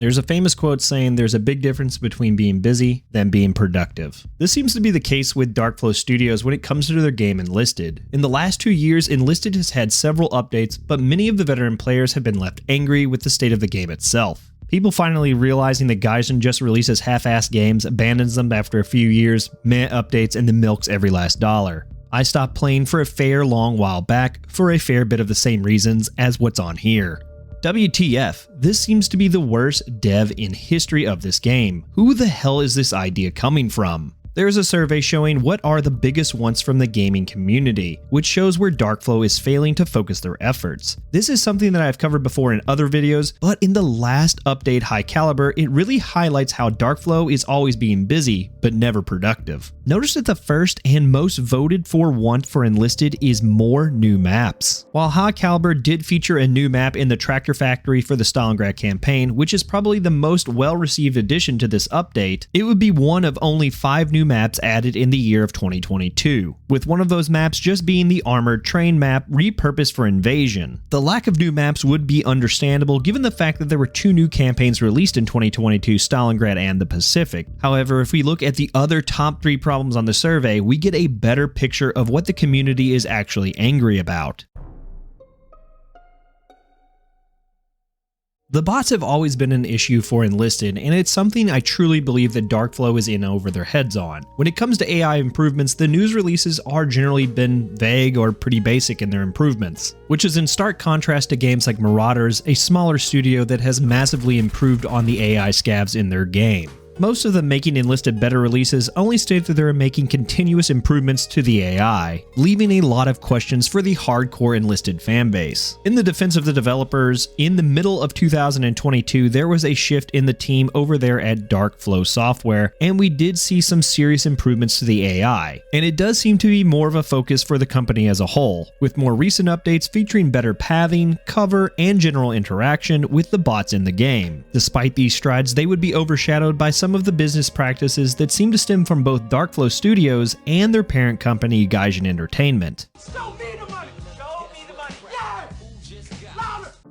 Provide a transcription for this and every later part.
There's a famous quote saying there's a big difference between being busy than being productive. This seems to be the case with Darkflow Studios when it comes to their game Enlisted. In the last 2 years, Enlisted has had several updates, but many of the veteran players have been left angry with the state of the game itself. People finally realizing that Gaijin just releases half-assed games, abandons them after a few years, meh updates, and then milks every last dollar. I stopped playing for a fair long while back for a fair bit of the same reasons as what's on here. WTF, this seems to be the worst dev in history of this game. Who the hell is this idea coming from? There's a survey showing what are the biggest wants from the gaming community, which shows where Darkflow is failing to focus their efforts. This is something that I've covered before in other videos, but in the last update High Caliber, it really highlights how Darkflow is always being busy, but never productive. Notice that the first and most voted for want for Enlisted is more new maps. While High Caliber did feature a new map in the Tractor Factory for the Stalingrad campaign, which is probably the most well-received addition to this update, it would be one of only 5 new maps added in the year of 2022, with one of those maps just being the armored train map repurposed for invasion. The lack of new maps would be understandable given the fact that there were 2 new campaigns released in 2022, Stalingrad and the Pacific. However, if we look at the other top 3 problems on the survey, we get a better picture of what the community is actually angry about. The bots have always been an issue for Enlisted, and it's something I truly believe that Darkflow is in over their heads on. When it comes to AI improvements, the news releases are generally been vague or pretty basic in their improvements, which is in stark contrast to games like Marauders, a smaller studio that has massively improved on the AI scavs in their game. Most of them making Enlisted better releases only state that they're making continuous improvements to the AI, leaving a lot of questions for the hardcore Enlisted fanbase. In the defense of the developers, in the middle of 2022, there was a shift in the team over there at Darkflow Software, and we did see some serious improvements to the AI. And it does seem to be more of a focus for the company as a whole, with more recent updates featuring better pathing, cover, and general interaction with the bots in the game. Despite these strides, they would be overshadowed by some of the business practices that seem to stem from both Darkflow Studios and their parent company Gaijin Entertainment.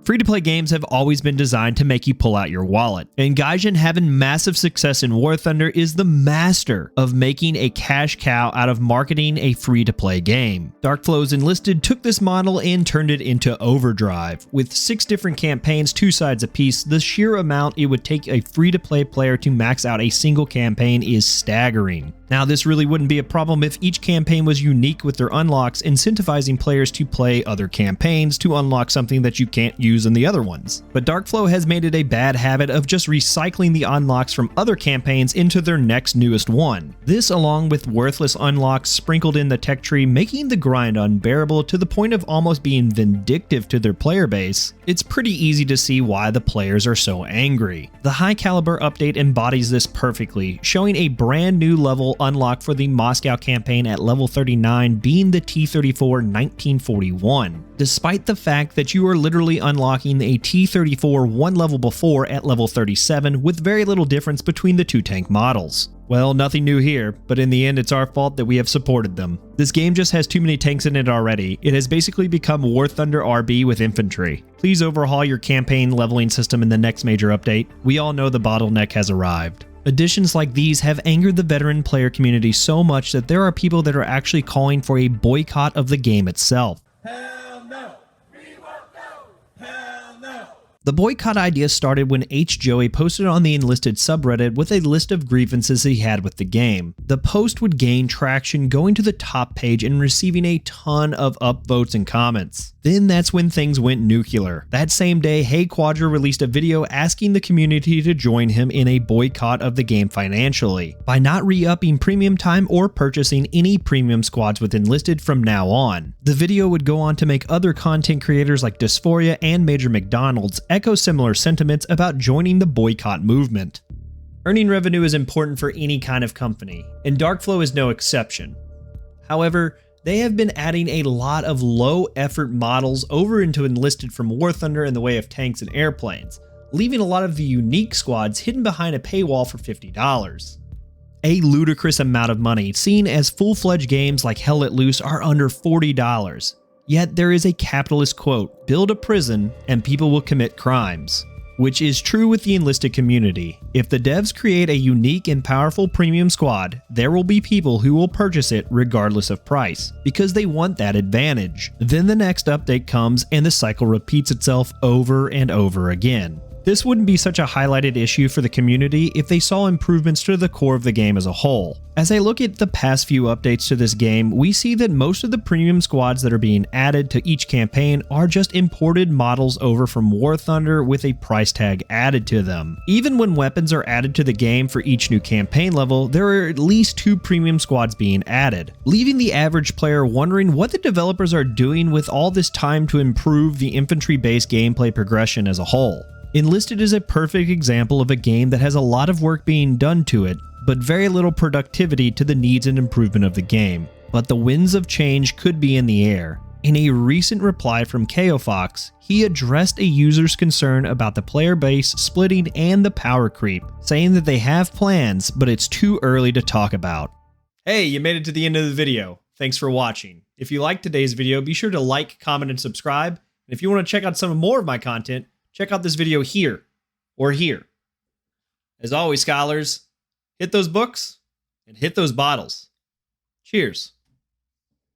Free-to-play games have always been designed to make you pull out your wallet, and Gaijin, having massive success in War Thunder, is the master of making a cash cow out of marketing a free-to-play game. Darkflow's Enlisted took this model and turned it into Overdrive. With 6 different campaigns, 2 sides apiece, the sheer amount it would take a free-to-play player to max out a single campaign is staggering. Now, this really wouldn't be a problem if each campaign was unique with their unlocks, incentivizing players to play other campaigns to unlock something that you can't use in the other ones. But Darkflow has made it a bad habit of just recycling the unlocks from other campaigns into their next newest one. This, along with worthless unlocks sprinkled in the tech tree, making the grind unbearable to the point of almost being vindictive to their player base. It's pretty easy to see why the players are so angry. The High Caliber update embodies this perfectly, showing a brand new level unlock for the Moscow campaign at level 39 being the T-34 1941, despite the fact that you are literally unlocking a T-34 one level before at level 37 with very little difference between the 2 tank models. Well, nothing new here, but in the end it's our fault that we have supported them. This game just has too many tanks in it already. It has basically become War Thunder RB with infantry. Please overhaul your campaign leveling system in the next major update. We all know the bottleneck has arrived. Additions like these have angered the veteran player community so much that there are people that are actually calling for a boycott of the game itself. Hell no! We won't go! Hell no! The boycott idea started when H. Joey posted on the Enlisted subreddit with a list of grievances he had with the game. The post would gain traction, going to the top page and receiving a ton of upvotes and comments. Then that's when things went nuclear. That same day, Hey Quadra released a video asking the community to join him in a boycott of the game financially, by not re-upping premium time or purchasing any premium squads with Enlisted from now on. The video would go on to make other content creators like Dysphoria and Major McDonald's echo similar sentiments about joining the boycott movement. Earning revenue is important for any kind of company, and Darkflow is no exception. However, they have been adding a lot of low-effort models over into Enlisted from War Thunder in the way of tanks and airplanes, leaving a lot of the unique squads hidden behind a paywall for $50. A ludicrous amount of money, seeing as full-fledged games like Hell Let Loose are under $40. Yet there is a capitalist quote, "Build a prison and people will commit crimes." which is true with the Enlisted community. If the devs create a unique and powerful premium squad, there will be people who will purchase it regardless of price, because they want that advantage. Then the next update comes and the cycle repeats itself over and over again. This wouldn't be such a highlighted issue for the community if they saw improvements to the core of the game as a whole. As I look at the past few updates to this game, we see that most of the premium squads that are being added to each campaign are just imported models over from War Thunder with a price tag added to them. Even when weapons are added to the game for each new campaign level, there are at least 2 premium squads being added, leaving the average player wondering what the developers are doing with all this time to improve the infantry-based gameplay progression as a whole. Enlisted is a perfect example of a game that has a lot of work being done to it, but very little productivity to the needs and improvement of the game. But the winds of change could be in the air. In a recent reply from KOFox, he addressed a user's concern about the player base splitting and the power creep, saying that they have plans, but it's too early to talk about. Hey, you made it to the end of the video. Thanks for watching. If you liked today's video, be sure to like, comment, and subscribe. And if you want to check out some more of my content, check out this video here, or here. As always, scholars, hit those books and hit those bottles. Cheers.